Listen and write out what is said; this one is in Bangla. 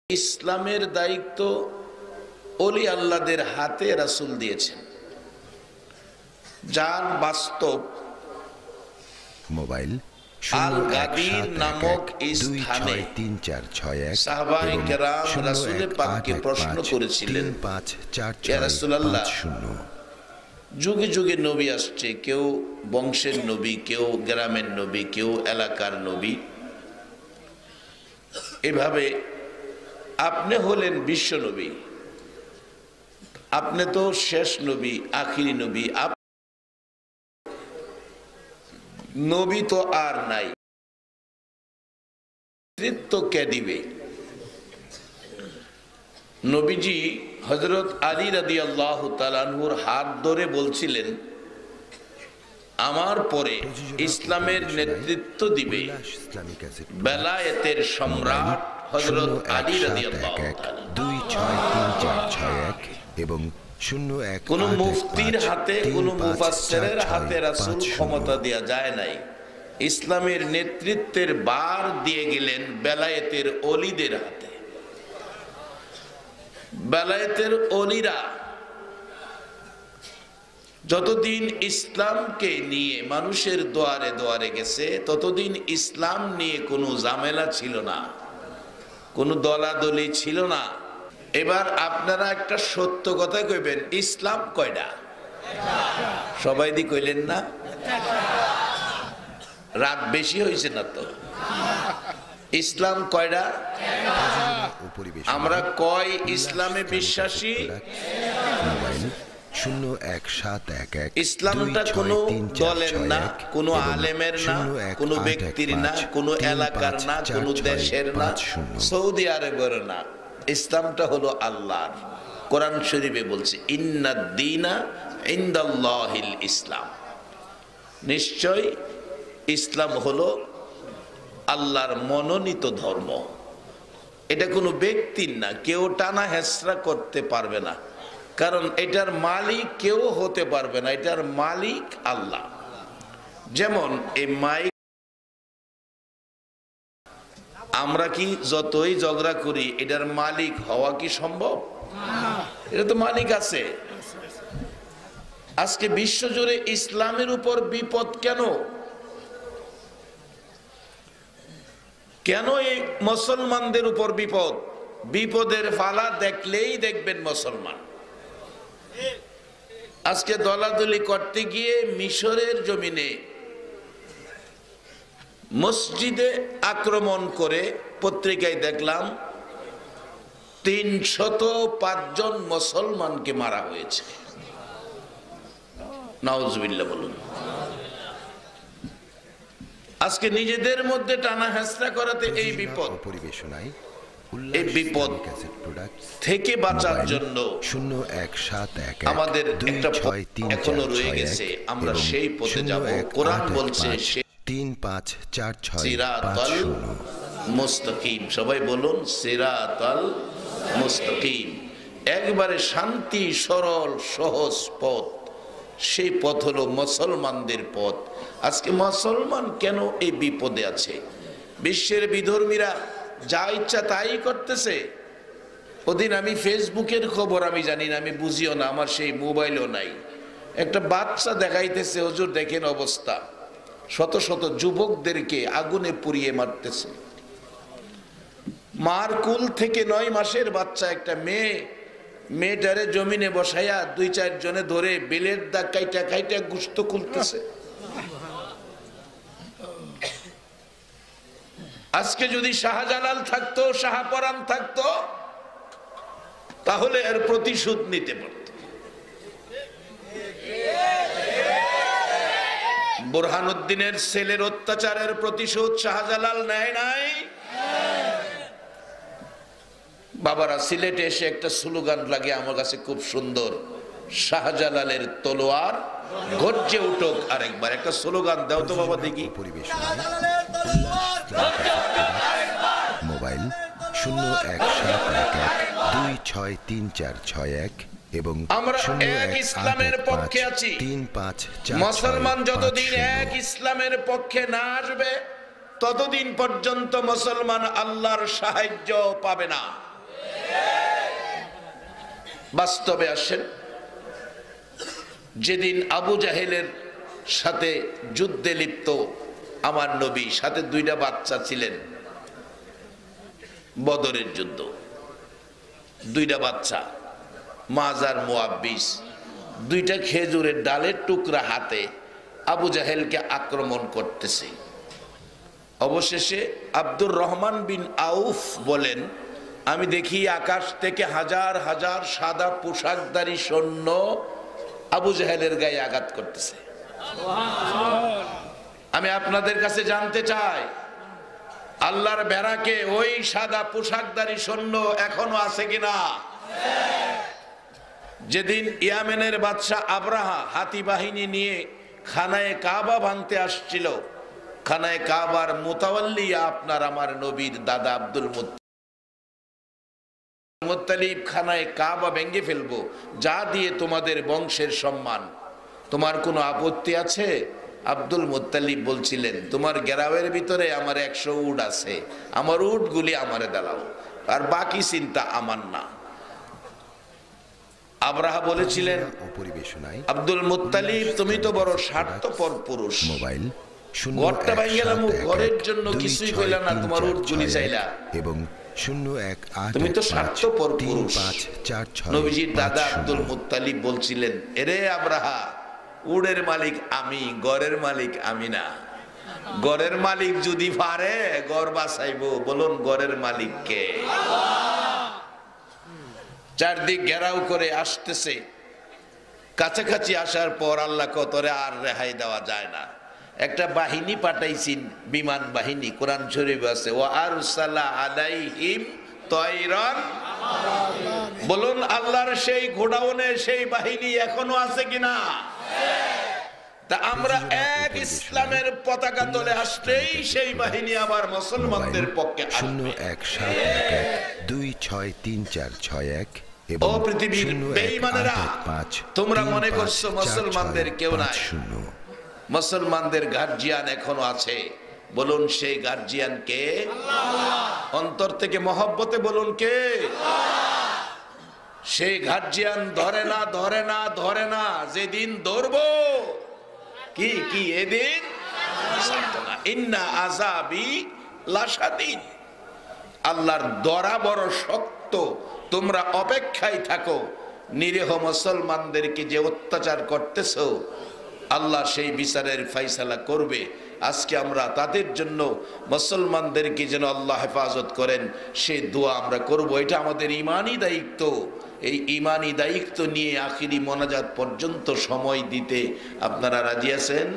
ইসলামের দায়িত্ব ওলি আল্লাহদের হাতে রাসূল দিয়েছেন, যার বাস্তব মোবাইল আল গাদির নামক স্থানে সাহাবায়ে কেরাম রাসূল পাককে প্রশ্ন করেছিলেন, ইয়া রাসূলুল্লাহ, যুগে যুগে নবী আসছে, কেউ বংশের নবী, কেউ গ্রামের নবী, কেউ এলাকার নবী, এভাবে আপনি হলেন বিশ্ব নবী, আপনি তো শেষ নবী, আখিরি নবী, নবী তো আর নাই, নেতৃত্ব কে দিবে? নবীজি হযরত আলী রাদিয়াল্লাহু তাআলা আনহুর হাত ধরে বলছিলেন, আমার পরে ইসলামের নেতৃত্ব দিবে বেলায়েতের সম্রাট হযরত আলী রাদিয়াল্লাহু তাআলা। 26346 এবং 01 কোন মুফতির হাতে, কোন মুফাসসিরের হাতে রাসূল ক্ষমতা দেয়া যায় নাই। ইসলামের নেতৃত্বের ভার দিয়ে গেলেন বেলায়েতের ওলিদের হাতে। বেলায়েতের ওলিরা যতদিন ইসলামকে নিয়ে মানুষের দুয়ারে দুয়ারে গেছে, ততদিন ইসলাম নিয়ে কোনো ঝামেলা ছিল না, কোনো দলাদলি ছিল না। এবার আপনারা একটা সত্য কথা কইবেন, ইসলাম কয়টা? সবাই দি কইলেন না? রাত বেশি হয়েছে না তো? ইসলাম কয়টা? আমরা কয় ইসলামে বিশ্বাসী। ইসলামটা কোনো দলের না, কোনো আলেমের না, কোনো ব্যক্তির না, কোনো এলাকার না, কোনো দেশের না, সৌদি আরবের না। ইসলামটা হলো আল্লাহর। কোরআন শরীফে বলছে, ইন্নাদ-দীনা ইনদাল্লাহিল ইসলাম, নিশ্চয় ইসলাম হলো আল্লাহর মনোনীত ধর্ম। এটা কোনো ব্যক্তির না, কেউ টানা হেঁচড়া করতে পারবে না, কারণ এটার মালিক কেউ হতে পারবে না, এটার মালিক আল্লাহ। যেমন এই মাইক, আমরা কি যতই ঝগড়া করি, এটার মালিক হওয়া কি সম্ভব? এটা তো মালিক আছে। আজকে বিশ্বজুড়ে ইসলামের উপর বিপদ কেন? কেন এই মুসলমানদের উপর বিপদ? বিপদের ফালা দেখলেই দেখবেন মুসলমান। আজকে দলাদলি করতে গিয়ে মিশরের জমিনে মসজিদে আক্রমণ করে, পত্রিকায় দেখলাম ৩০৫ জন মুসলমানকে মারা হয়েছে। নাউজুবিল্লাহ বলুন। আজকে নিজেদের মধ্যে টানা হেঁচড়া করাতে এই বিপদ। এই বিপদ থেকে বাঁচার জন্য আমাদের একটা পথ এখনো রয়ে গেছে, আমরা সেই পথে যাব। কোরআন বলছে সিরাতাল মুস্তাকিম। সবাই বলুন সিরাতাল মুস্তাকিম, একবারে শান্তি, সরল, সহজ পথ। সেই পথ হলো মুসলমানদের পথ। আজকে মুসলমান কেন এই বিপদে আছে? বিশ্বের বিধর্মীরা যা ইচ্ছা তাই করতেছে। ওদিন আমি ফেসবুকের খবর আমি জানি না, আমি বুঝিও না, আমার সেই মোবাইলও নাই। একটা বাচ্চা দেখাইতেছে, হুজুর দেখেন অবস্থা, শত শত যুবকদেরকে আগুনে পুড়িয়ে মারতেছে। মার কুল থেকে 9 মাসের বাচ্চা একটা মেয়েটারে জমিনে বসাইয়া 2-4 জনে ধরে বেলের দাগ কাইটা কাইটা গুস্ত খুলতেছে। আজকে যদি শাহজালাল থাকতো, শাহপরান থাকতো, তাহলে এর প্রতিশোধ নিতে পারত। বুরহানুদ্দিনের ছেলের অত্যাচারের প্রতিশোধ শাহজালাল নেয় নাই? বাবারা, সিলেটে এসে একটা স্লোগান লাগে আমার কাছে খুব সুন্দর, শাহজালালের তলোয়ার গর্জে উঠুক আরেকবার। একটা স্লোগান দাও তো বাবা দেখি। মোবাইল 0171263461 এবং আমরা এক ইসলামের পক্ষে আছি। মুসলমান যতদিন এক ইসলামের পক্ষে না আসবে, ততদিন পর্যন্ত মুসলমান আল্লাহর সাহায্য পাবে না। বাস্তবে আসেন, যেদিন আবু জাহেলের সাথে যুদ্ধে লিপ্ত আমার নবী, সাথে 2টা বাচ্চা ছিলেন, বদরের যুদ্ধ, 2টা বাচ্চা মাজার মুআব্বিস, 2টা খেজুরের ডালের টুকরা হাতে আবু জাহেলকে আক্রমণ করতেছে। অবশেষে আব্দুর রহমান বিন আউফ বলেন, আমি দেখি আকাশ থেকে হাজার হাজার সাদা পোশাকধারী সৈন্য আবু জাহেলের গায়ে আঘাত করতেছে। আমি আপনাদের কাছে জানতে চাই, আল্লাহর বেড়াকে ওই সাদা পোশাকধারী সৈন্য এখনো আছে কিনা? যেদিন ইয়ামেনের বাদশা আবরাহা হাতি বাহিনী নিয়ে খানায়ে কাবা ভাঙতে আসছিল, খানায়ে কাবার মুতাওয়াল্লি আপনার আমার নবীর দাদা আব্দুল মুত্তালিব, খানায়ে কাবা ভেঙে ফেলবো, যা দিয়ে তোমাদের বংশের সম্মান, তোমার কোনো আপত্তি আছে? আব্দুল মুত্তালিব বলছিলেন, তোমার গেরাওয়ের ভিতরে আমার 100 উট আছে, আমার উটগুলি আমারে দাও, আর বাকি চিন্তা আমার না। আবরাহা বলেছিলেন, আব্দুল মুত্তালিব তুমি তো বড় স্বার্থপর পুরুষ, ঘরটা ভাঙে গেলাম, ঘরের জন্য কিছুই কইলা না, তোমার উটগুলি চাইলা, এবং 01 তুমি তো স্বার্থপর পুরুষ। নবীজির দাদা আব্দুল মুত্তালিব বলছিলেন, এরে আবরাহা, উড়ের মালিক আমি, গড়ের মালিক আমি না। গড়ের মালিক যদি পারে গড় বাঁচাইবো, বলুন গড়ের মালিক কে? চারদিক ঘেরাও করে আসতেছে, কাছাকাছি আসার পর আল্লাহ কতরে আর রেহাই দেওয়া যায় না, একটা বাহিনী পাঠাইছেন, বিমান বাহিনী, কোরআন শরীফ আছে, ওয়া আরসালা আলাইহিম তায়রান। বলুন আল্লাহর সেই গোডাউনে সেই বাহিনী এখনো আছে কিনা? তা আমরা এক ইসলামের পতাকা তলে আসলেই সেই বাহিনী আবার মুসলমানদের পক্ষে আসবে। 0172634661 ও পৃথিবীর বেঈমানেরা, তোমরা মনে করছো মুসলমানদের কেউ নাই? মুসলমানদের গার্জিয়ান এখনো আছে। বলুন সেই গার্জিয়ান কে? অন্তর থেকে মহব্বতে বলুন কে? সেই গার্জিয়ান ধরে না, ধরে না, ধরে না, যেদিন ধরবো কি কি এদিন ইন্না আযাবি লাশাদীদ। আল্লাহর দরা বড় শক্ত, তোমরা অপেক্ষায় থাকো। নিরীহ মুসলমানদেরকে যে অত্যাচার করতেছো, আল্লাহ সেই বিচারের ফয়সালা করবে। আজকে আমরা তাদের জন্য, মুসলমানদেরকে যেন আল্লাহ হেফাজত করেন, সেই দোয়া আমরা করব। এটা আমাদের ঈমানি দায়িত্ব। এই ঈমানি দায়িত্ব নিয়ে আখিরি মোনাজাত পর্যন্ত সময় দিতে আপনারা রাজি আছেন?